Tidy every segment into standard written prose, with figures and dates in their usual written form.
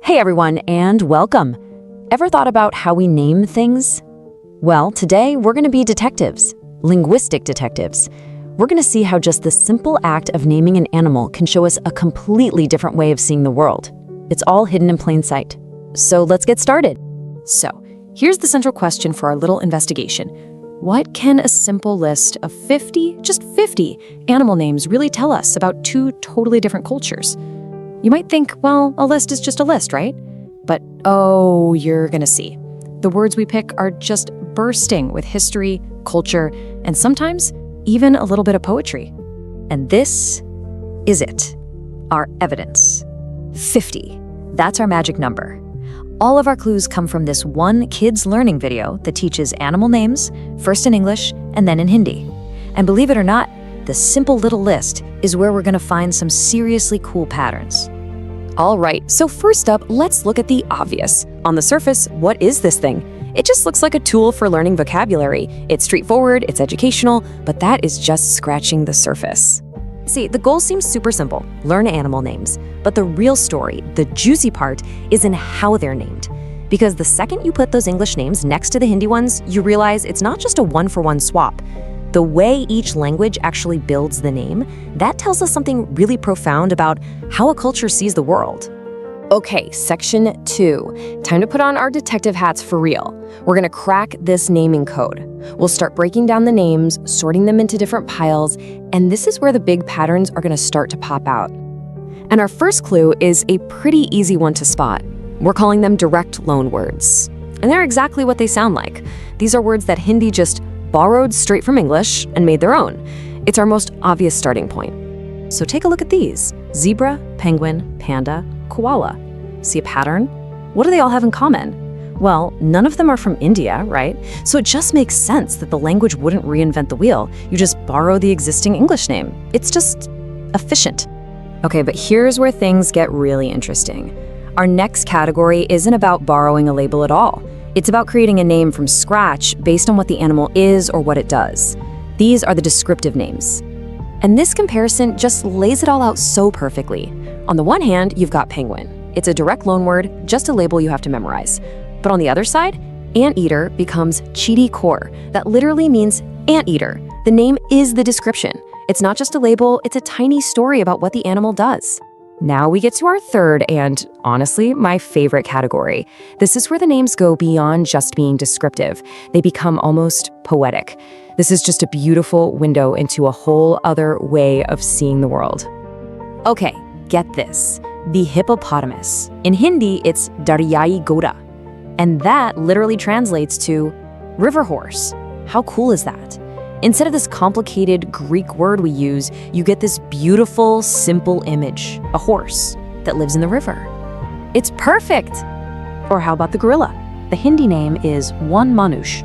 Hey everyone, and welcome. Ever thought about how we name things? Well, today we're going to be detectives, linguistic detectives. We're going to see how just the simple act of naming an animal can show us a completely different way of seeing the world. It's all hidden in plain sight. So let's get started. So, here's the central question for our little investigation. What can a simple list of 50, just 50, animal names really tell us about two totally different cultures? You might think, well, a list is just a list, right? But oh, you're gonna see. The words we pick are just bursting with history, culture, and sometimes even a little bit of poetry. And this is it, our evidence. 50, that's our magic number. All of our clues come from this one kids learning video that teaches animal names, first in English and then in Hindi. And believe it or not, the simple little list is where we're gonna find some seriously cool patterns. All right, so first up, let's look at the obvious. On the surface, what is this thing? It just looks like a tool for learning vocabulary. It's straightforward, it's educational, but that is just scratching the surface. See, the goal seems super simple, learn animal names. But the real story, the juicy part, is in how they're named. Because the second you put those English names next to the Hindi ones, you realize it's not just a one-for-one swap. The way each language actually builds the name, that tells us something really profound about how a culture sees the world. Okay, section 2. Time to put on our detective hats for real. We're gonna crack this naming code. We'll start breaking down the names, sorting them into different piles, and this is where the big patterns are gonna start to pop out. And our first clue is a pretty easy one to spot. We're calling them direct loan words. And they're exactly what they sound like. These are words that Hindi just borrowed straight from English and made their own. It's our most obvious starting point. So take a look at these. Zebra, penguin, panda, koala. See a pattern? What do they all have in common? Well, none of them are from India, right? So it just makes sense that the language wouldn't reinvent the wheel. You just borrow the existing English name. It's just efficient. Okay, but here's where things get really interesting. Our next category isn't about borrowing a label at all. It's about creating a name from scratch based on what the animal is or what it does. These are the descriptive names. And this comparison just lays it all out so perfectly. On the one hand, you've got penguin. It's a direct loan word, just a label you have to memorize. But on the other side, anteater becomes Cheeti-khor. That literally means anteater. The name is the description. It's not just a label, it's a tiny story about what the animal does. Now we get to our third and, honestly, my favorite category. This is where the names go beyond just being descriptive. They become almost poetic. This is just a beautiful window into a whole other way of seeing the world. Okay, get this. The hippopotamus. In Hindi, it's Daryai Goda. And that literally translates to river horse. How cool is that? Instead of this complicated Greek word we use, you get this beautiful, simple image, a horse that lives in the river. It's perfect! Or how about the gorilla? The Hindi name is Van Manush.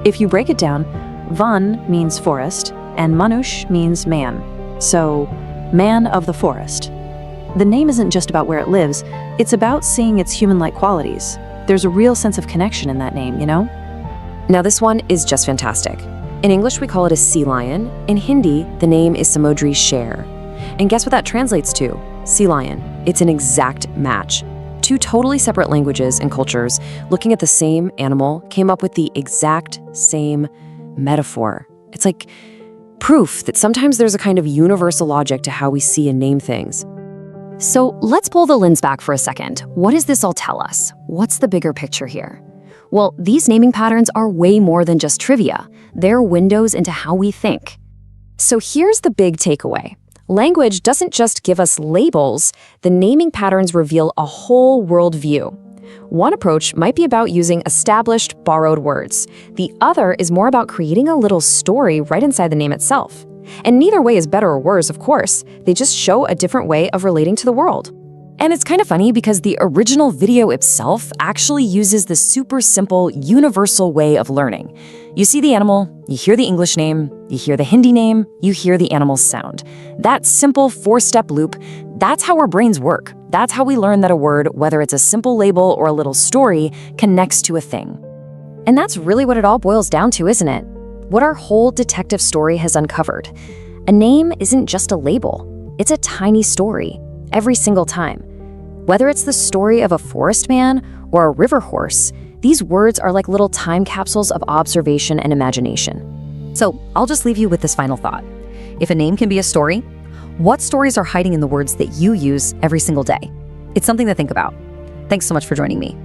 If you break it down, Van means forest, and Manush means man. So, man of the forest. The name isn't just about where it lives, it's about seeing its human-like qualities. There's a real sense of connection in that name, you know? Now this one is just fantastic. In English, we call it a sea lion. In Hindi, the name is Samudri Sher. And guess what that translates to? Sea lion. It's an exact match. Two totally separate languages and cultures, looking at the same animal, came up with the exact same metaphor. It's like proof that sometimes there's a kind of universal logic to how we see and name things. So let's pull the lens back for a second. What does this all tell us? What's the bigger picture here? Well, these naming patterns are way more than just trivia. They're windows into how we think. So here's the big takeaway. Language doesn't just give us labels, the naming patterns reveal a whole worldview. One approach might be about using established, borrowed words. The other is more about creating a little story right inside the name itself. And neither way is better or worse, of course. They just show a different way of relating to the world. And it's kind of funny because the original video itself actually uses the super simple, universal way of learning. You see the animal, you hear the English name, you hear the Hindi name, you hear the animal's sound. That simple 4-step loop, that's how our brains work. That's how we learn that a word, whether it's a simple label or a little story, connects to a thing. And that's really what it all boils down to, isn't it? What our whole detective story has uncovered. A name isn't just a label. It's a tiny story, every single time. Whether it's the story of a forest man or a river horse, these words are like little time capsules of observation and imagination. So I'll just leave you with this final thought. If a name can be a story, what stories are hiding in the words that you use every single day? It's something to think about. Thanks so much for joining me.